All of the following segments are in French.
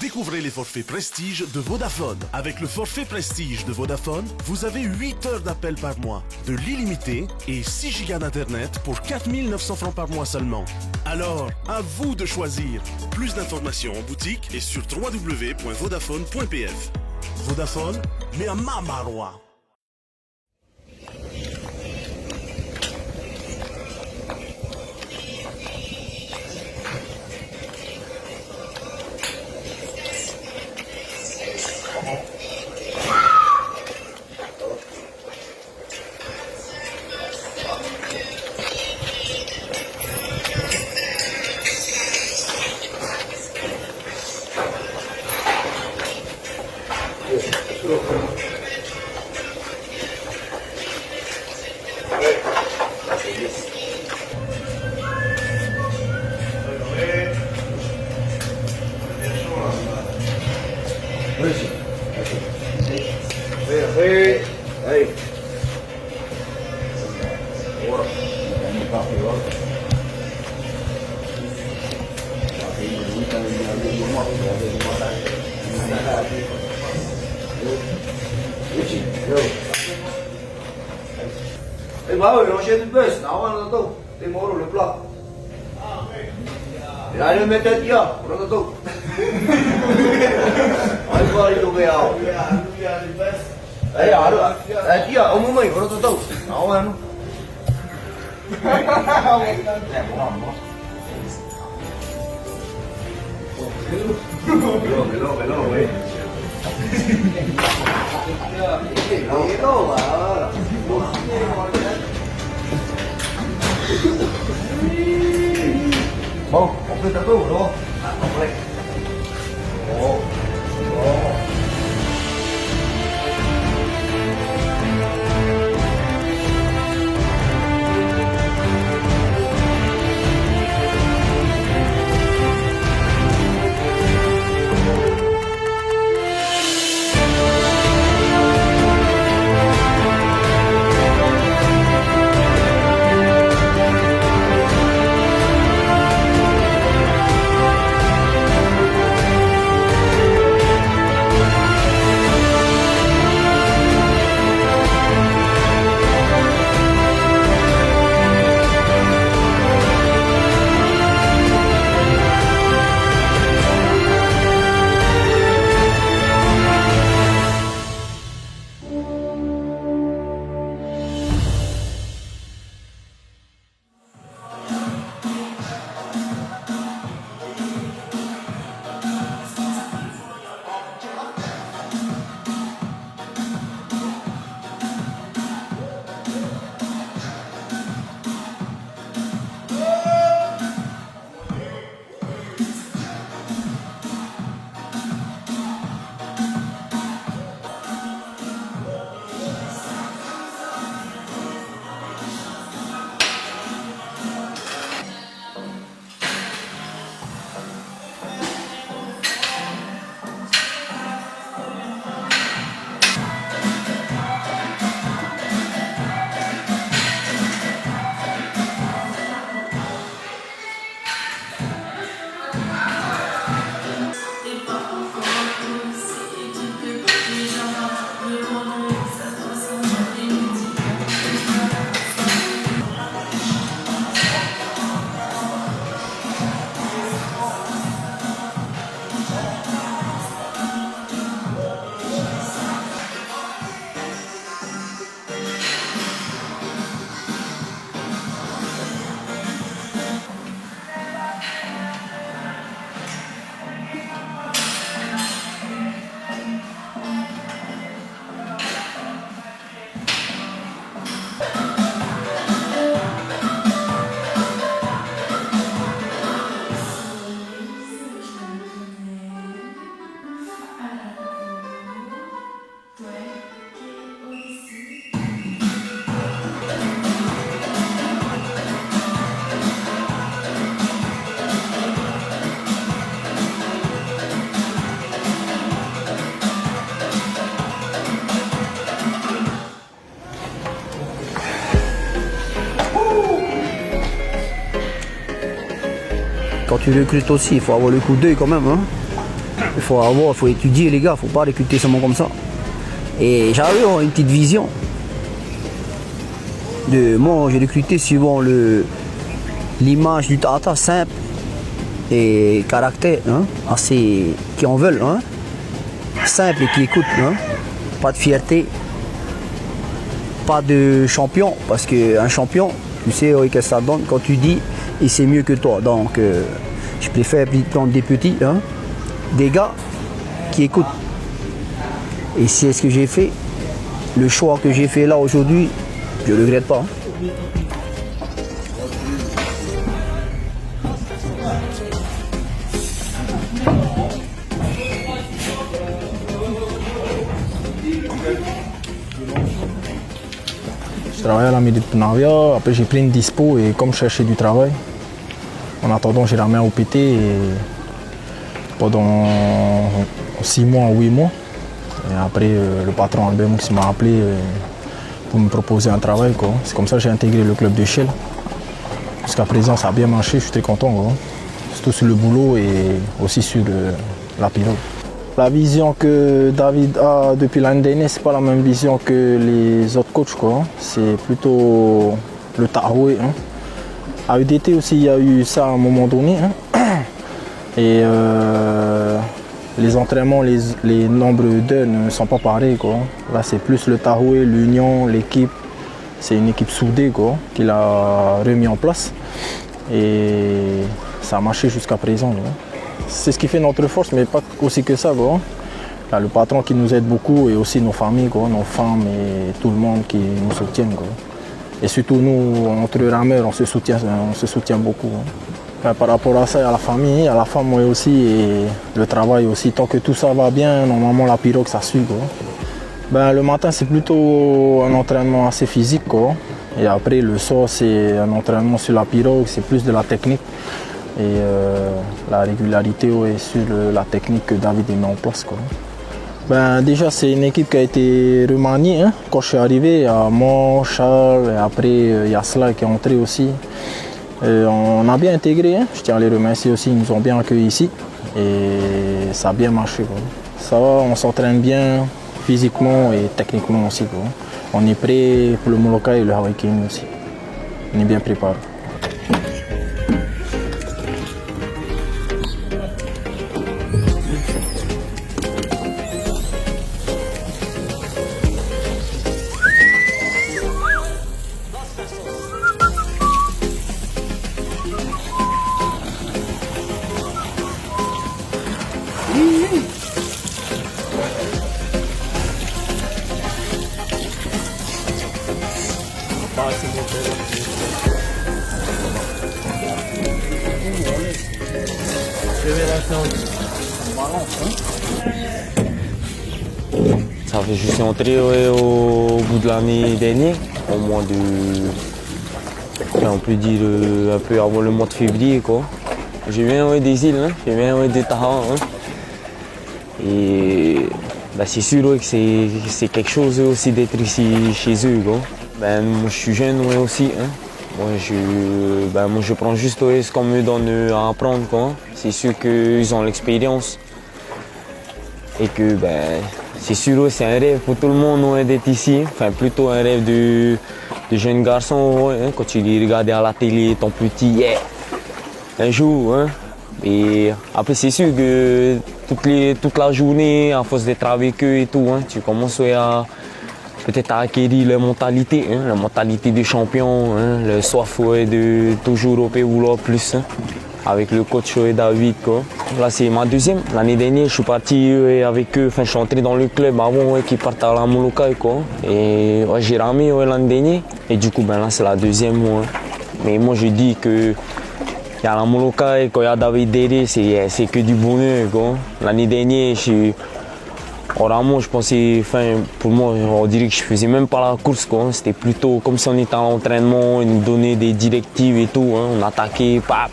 Découvrez les forfaits Prestige de Vodafone. Avec le forfait Prestige de Vodafone, vous avez 8 heures d'appel par mois, de l'illimité et 6 gigas d'internet pour 4 900 francs par mois seulement. Alors, à vous de choisir. Plus d'informations en boutique et sur www.vodafone.pf. Vodafone, mais à Mamarois. Bà ơi, nó sẽ đến bếp, nấu ăn đâu, để mua đồ lập lọ. Lại lên chết chưa? Nó đâu? Ai qua đi đâu về à? Đấy à được. Đấy chứ ông mới nó đâu? Nấu ăn. Hello, güey. Hello, Bông, ông cứ tập trung đúng không? Ông lên. Ồ. Ồ. Quand tu recrutes aussi, il faut avoir le coup d'œil quand même. Hein. Il faut étudier les gars, il ne faut pas recruter seulement comme ça. Et j'avais une petite vision. Moi j'ai recruté suivant l'image du Tata simple et caractère assez qui en veulent. Simple et qui écoutent. Pas de fierté. Pas de champion. Parce qu'un champion, tu sais qu'est-ce que ça donne quand tu dis et c'est mieux que toi. Donc je préfère prendre des petits, des gars qui écoutent. Et c'est ce que j'ai fait. Le choix que j'ai fait là aujourd'hui, je ne regrette pas. Je travaillais à la mairie de Punavia, après j'ai pris une dispo et comme je cherchais du travail, en attendant j'ai ramené un OPT et pendant 6 mois, 8 mois. Et après le patron Albert Moux m'a appelé pour me proposer un travail. C'est comme ça que j'ai intégré le club de Shell. Jusqu'à présent ça a bien marché, je suis très content. Surtout sur le boulot et aussi sur la pilote. La vision que David a depuis l'année dernière, c'est pas la même vision que les autres coachs. C'est plutôt le Tahoe. À EDT aussi, il y a eu ça à un moment donné. Et les entraînements, les nombres d'heures ne sont pas pareils. Là, c'est plus le Tahoe, l'union, l'équipe. C'est une équipe soudée qu'il a remis en place. Et ça a marché jusqu'à présent. C'est ce qui fait notre force, mais pas aussi que ça. Il y a le patron qui nous aide beaucoup et aussi nos familles, nos femmes et tout le monde qui nous soutiennent. Et surtout nous, entre rameurs, on se soutient beaucoup. Par rapport à ça, il y a la famille, il y a la femme aussi et le travail aussi. Tant que tout ça va bien, normalement la pirogue ça suit. Le matin c'est plutôt un entraînement assez physique. Et après le soir c'est un entraînement sur la pirogue, c'est plus de la technique. Et la régularité sur la technique que David met en place. Déjà c'est une équipe qui a été remaniée. Quand je suis arrivé, il y a moi, Charles, et après il y a Sla qui est entré aussi. On a bien intégré, je tiens à les remercier aussi, ils nous ont bien accueillis ici. Et ça a bien marché. Ça va, on s'entraîne bien physiquement et techniquement aussi. On est prêt pour le Molokai et le Hawaii King aussi. On est bien préparé. Ça fait, je suis entré au bout de l'année dernière, au mois de, on peut dire un peu avant le mois de février. Je viens des îles, je viens des Taha. Et c'est sûr que c'est quelque chose aussi d'être ici chez eux. Moi je suis jeune aussi. Moi je prends juste ce qu'on me donne à apprendre. C'est sûr qu'ils ont l'expérience. Et que c'est sûr c'est un rêve pour tout le monde d'être ici. Enfin plutôt un rêve de jeune garçon. Quand tu les regardes à la télé, ton petit un jour. Et après c'est sûr que toute la journée, à force d'être avec eux et tout, tu commences à peut-être à acquérir la mentalité de champion, le soif de toujours vouloir plus. Avec le coach David. Là c'est ma deuxième. L'année dernière je suis parti avec eux, je suis entré dans le club avant qu'ils partent à la Molokai. Et j'ai ramé l'année dernière. Et du coup là c'est la deuxième. Mais moi je dis que il y a la Molokai, quand il y a David derrière, c'est que du bonheur. L'année dernière, je pensais, pour moi, on dirait que je faisais même pas la course. C'était plutôt comme si on était à l'entraînement, ils nous donnaient des directives et tout. On attaquait, pap.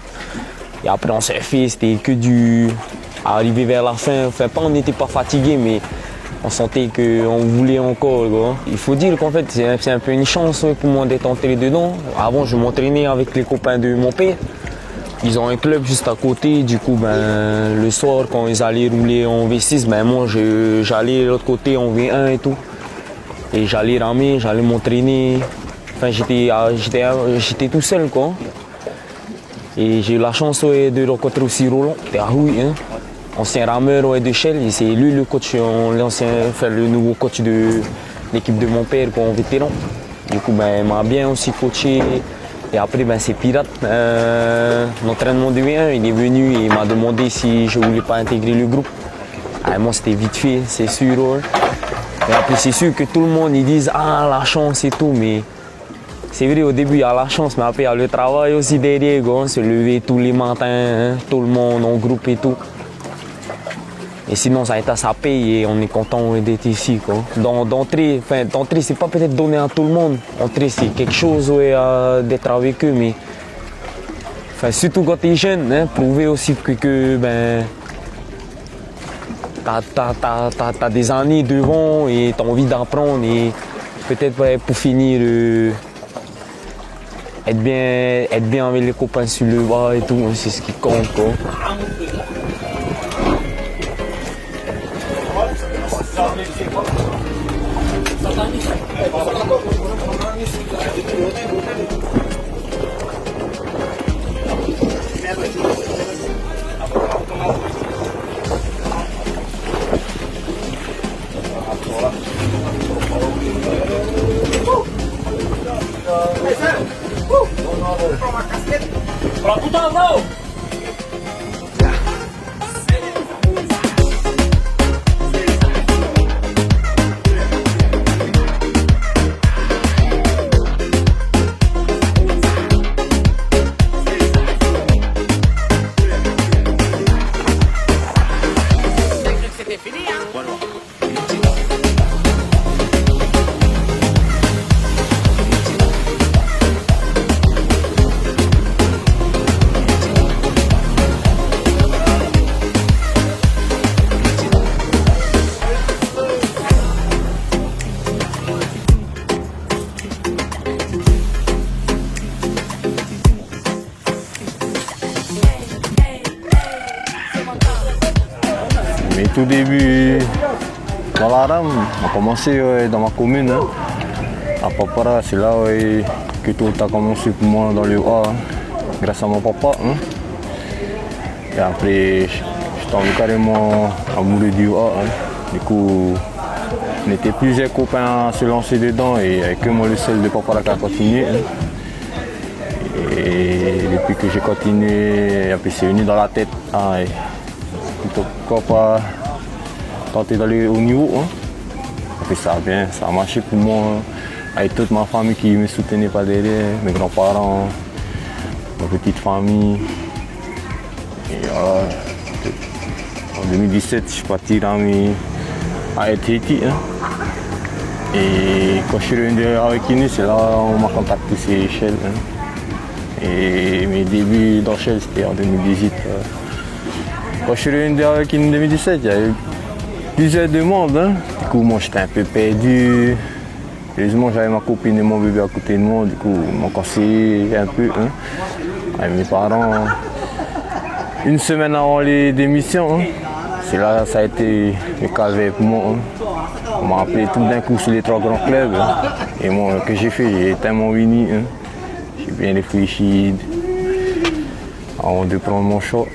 Et après on s'est fait, c'était que du... Arrivé vers la fin, on n'était pas fatigué, mais on sentait qu'on voulait encore. Il faut dire qu'en fait, c'est un peu une chance pour moi d'être entré dedans. Avant, je m'entraînais avec les copains de mon père. ils ont un club juste à côté. Du coup, ben, le soir, quand ils allaient rouler en V6, ben, moi, j'allais de l'autre côté en V1 et tout. Et j'allais ramer, j'allais m'entraîner. Enfin, j'étais tout seul, quoi. Et j'ai eu la chance ouais, de rencontrer aussi Roland, de Ahoui, hein, ancien rameur ouais, de Shell. Et c'est lui le coach, le nouveau coach de l'équipe de mon père quoi, en vétéran. Du coup, ben, il m'a bien aussi coaché. Et après, ben, c'est Pirate, l'entraînement de V1, il est venu et il m'a demandé si je ne voulais pas intégrer le groupe. Ah, moi, c'était vite fait, c'est sûr. Ouais. Et après, c'est sûr que tout le monde, ils disent « Ah, la chance et tout », mais c'est vrai, au début, il y a la chance, mais après, il y a le travail aussi derrière, quoi. Se lever tous les matins, hein, tout le monde en groupe et tout. Et sinon, ça paye et on est content d'être ici, quoi. D'entrer, c'est pas peut-être donné à tout le monde. Entrer, c'est quelque chose ouais, d'être avec eux, mais enfin, surtout quand tu es jeune, hein, prouver aussi que ben, t'as des années devant et tu as envie d'apprendre et peut-être ouais, pour finir... être bien avec les copains sur le bas et tout, c'est ce qui compte quoi. Mais tout début, dans la rame, on a commencé dans ma commune, hein, à Papara, c'est là que tout a commencé pour moi dans le A, hein, grâce à mon papa. Hein. Et après, je suis tombé carrément amoureux du A. Hein. Du coup, on était plusieurs copains à se lancer dedans et avec que moi le seul de Papara qui a continué. Hein. Et depuis que j'ai continué, après c'est venu dans la tête. Hein, pourquoi pas tenter d'aller au niveau. Hein. Et puis ça a marché pour moi, avec toute ma famille qui me soutenait pas derrière, mes grands-parents, ma petite famille. Et voilà. En 2017, je suis parti à Haïti. Hein. Et quand je suis revenu avec Ine, c'est là qu'on m'a contacté, c'est Shell. Hein. Et mes débuts dans Shell, c'était en 2018. Quand je suis revenu avec Ine en 2017, il y a eu plusieurs demandes. Hein. Du coup, moi, j'étais un peu perdu. Heureusement, j'avais ma copine et mon bébé à côté de moi. Du coup, ils m'ont conseillé un peu. Hein. Avec mes parents, une semaine avant les démissions, hein. C'est là que ça a été le calvaire pour moi. Hein. On m'a appelé tout d'un coup sur les 3 grands clubs. Hein. Et moi, ce que j'ai fait, j'ai éteint mon Winnie. Hein. J'ai bien réfléchi avant de prendre mon choix.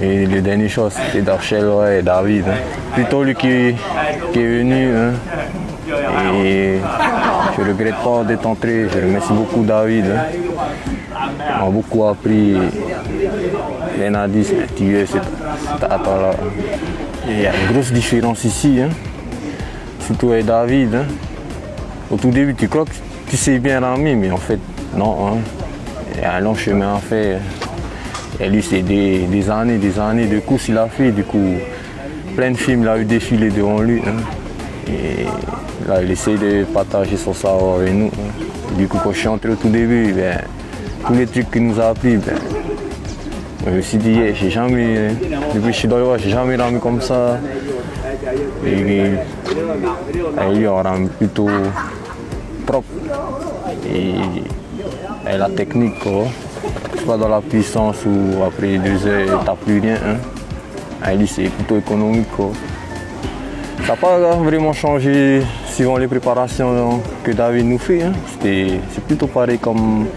Et le dernier choix, c'était Darchel et David. Hein. Plutôt lui qui est venu. Hein. Et je ne regrette pas d'être entré. Je remercie beaucoup David. Hein. Il m'a beaucoup appris. Il m'a dit, tu es cet là. Il y a une grosse différence ici. Hein. Surtout avec David. Hein. Au tout début, tu crois que tu sais bien ramer, mais en fait, non. Hein. Il y a un long chemin à faire. Et lui, c'est des années de courses qu'il a fait. Du coup, plein de films, il a eu défilé devant lui. Hein. Et là, il essaie de partager son savoir avec nous. Hein. Du coup, quand je suis entré au tout début, ben, tous les trucs qu'il nous a appris, ben, je me suis dit, depuis que je suis dans le roi, j'ai jamais ramé comme ça. Et lui, on rame plutôt propre. Et la technique, quoi. pas dans la puissance ou après 2 heures, t'as plus rien. Hein. Allez, c'est plutôt économique. Quoi. Ça n'a pas vraiment changé suivant les préparations que David nous fait. Hein. C'est plutôt pareil comme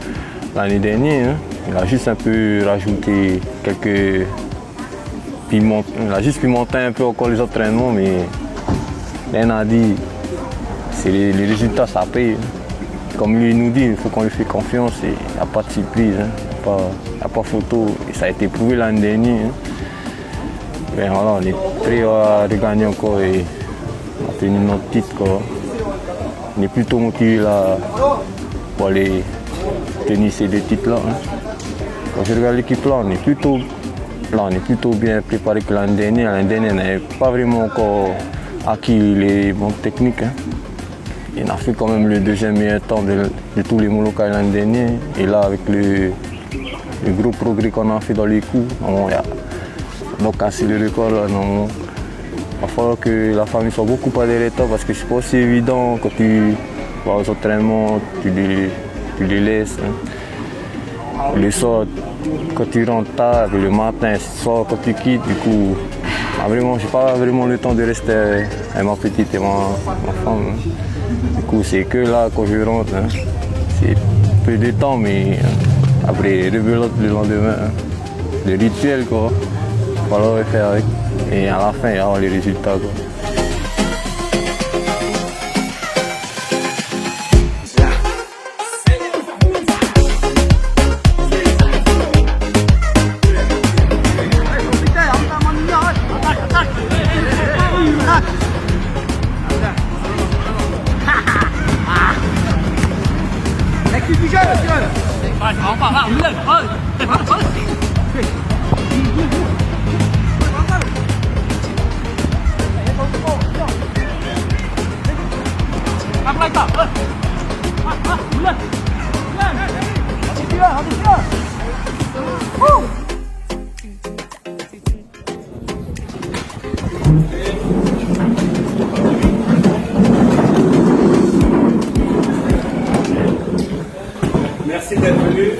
l'année dernière. Hein. Il a juste un peu rajouté quelques piments. Il a juste pimenté un peu encore les entraînements, mais Ben a dit, les résultats ça paye. Comme lui nous dit, il faut qu'on lui fait confiance et il n'y a pas de surprise, hein. Il n'y a pas photo. Et ça a été prouvé l'année dernière. Hein. Ben voilà, on est prêt à regagner encore et à tenir notre titre. Quoi. On est plutôt motivé là pour aller tenir ces 2 titres là. Hein. Quand je regarde l'équipe là, on est plutôt bien préparé que l'année dernière. L'année dernière, on n'avait pas vraiment encore acquis les bons techniques. Hein. Et on a fait quand même le 2e meilleur temps de tous les Molokai l'année dernière. Et là, avec le gros progrès qu'on a fait dans les coups, on a cassé le record. Là, il va falloir que la famille soit beaucoup à derrière toi parce que c'est pas aussi évident quand tu vas aux entraînements, tu les laisses. Hein. Le soir, quand tu rentres tard, le matin, le soir, quand tu quittes, du coup, je n'ai pas vraiment le temps de rester avec ma petite et ma femme. Hein. Du coup, c'est que là, quand je rentre, hein, c'est peu de temps, mais après, rebelote le lendemain. Hein. Le rituel, quoi. Il va falloir le faire avec. Et à la fin, il y aura les résultats, quoi. Merci d'être venu.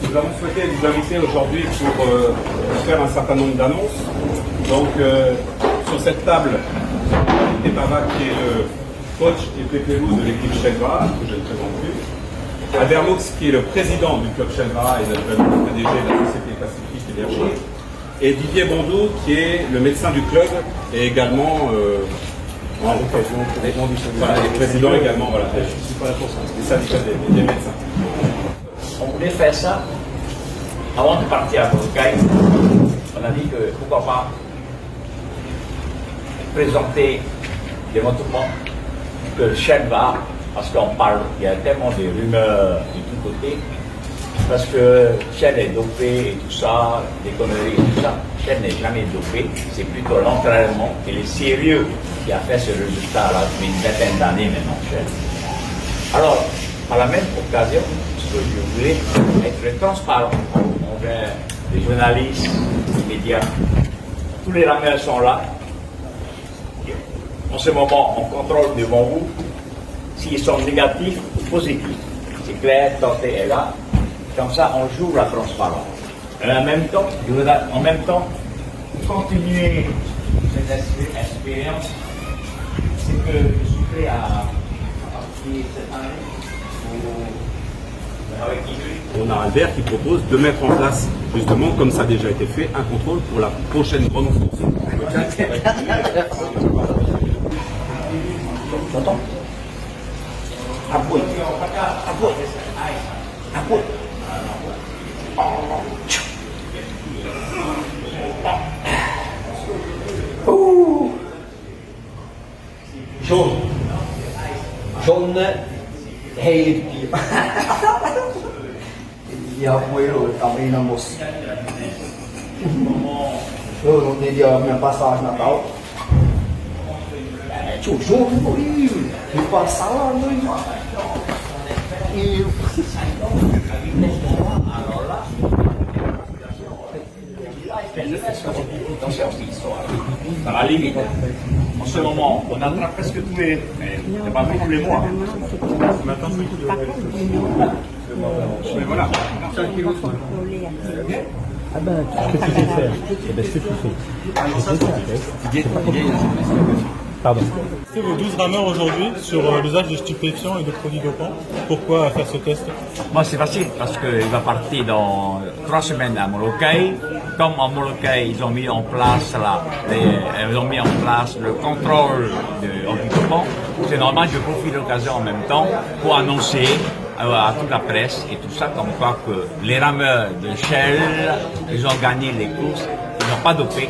Nous avons souhaité vous inviter aujourd'hui pour faire un certain nombre d'annonces. Donc, sur cette table, Tepava qui est le coach et Pépérou de l'équipe Shelvara, que je ne présente plus. Aderlux qui est le président du club Shelvara et le PDG de la société Pacifique Énergie. Et Didier Bondou qui est le médecin du club et également le président également, voilà. Je suis pas là pour ça. Les syndicats des médecins. On voulait faire ça avant de partir à Bordeaux. On a dit que pourquoi pas présenter l'éventuellement que Shelvara, parce qu'on parle, il y a tellement de rumeurs de tous côtés, parce que Shell est dopé et tout ça, des conneries et tout ça. Shell n'est jamais dopé, c'est plutôt l'entraînement et le sérieux qui a fait ce résultat-là depuis une vingtaine d'années maintenant, Shell. Alors, par la même occasion, ce que je voulais être transparent envers les journalistes, les médias. Tous les rameurs sont là. En ce moment, on contrôle devant vous s'ils sont négatifs ou positifs. C'est clair, Torté est là. Comme ça, on joue la transparence. Et en même temps, je voudrais continuer cette expérience. C'est que je suis prêt à partir cette année avec Ingrid. On a Albert qui propose de mettre en place, justement, comme ça a déjà été fait, un contrôle pour la prochaine grande course. J'entends. Appuie. Jaune. Jaune. Hey. Dia foi rồi, tao đi năm một. Rồi thì giờ mình passage Natal. Chủ João foi. E passar lá no E dans la limite. En ce moment, on attrape presque tous les. C'est pas tous les mois. Mais voilà. Ah ben, ce que tu sais faire, eh ben, ce que tu fais. Pardon. C'est vos 12 rameurs aujourd'hui sur l'usage de stupéfiants et de produits dopants. Pourquoi faire ce test? Moi, c'est facile parce qu'il va partir dans 3 semaines à Molokai. Comme en Molokai, ils ont mis en place le contrôle antidopant, c'est normal que je profite de l'occasion en même temps pour annoncer à toute la presse et tout ça, comme quoi que les rameurs de Shell, ils ont gagné les courses, ils n'ont pas dopé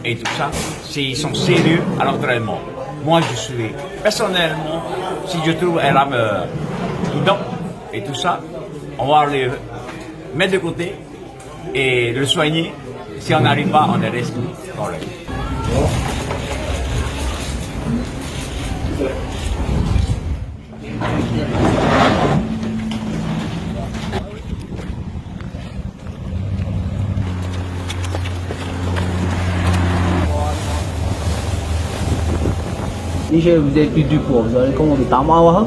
et tout ça, ils sont sérieux à l'entraînement. Moi, je suis personnellement, si je trouve un rameur qui dope et tout ça, on va le mettre de côté et le soigner. Si on n'arrive pas, on est resté correct. Niger, vous êtes plus du poids, vous avez commandé Tamawa.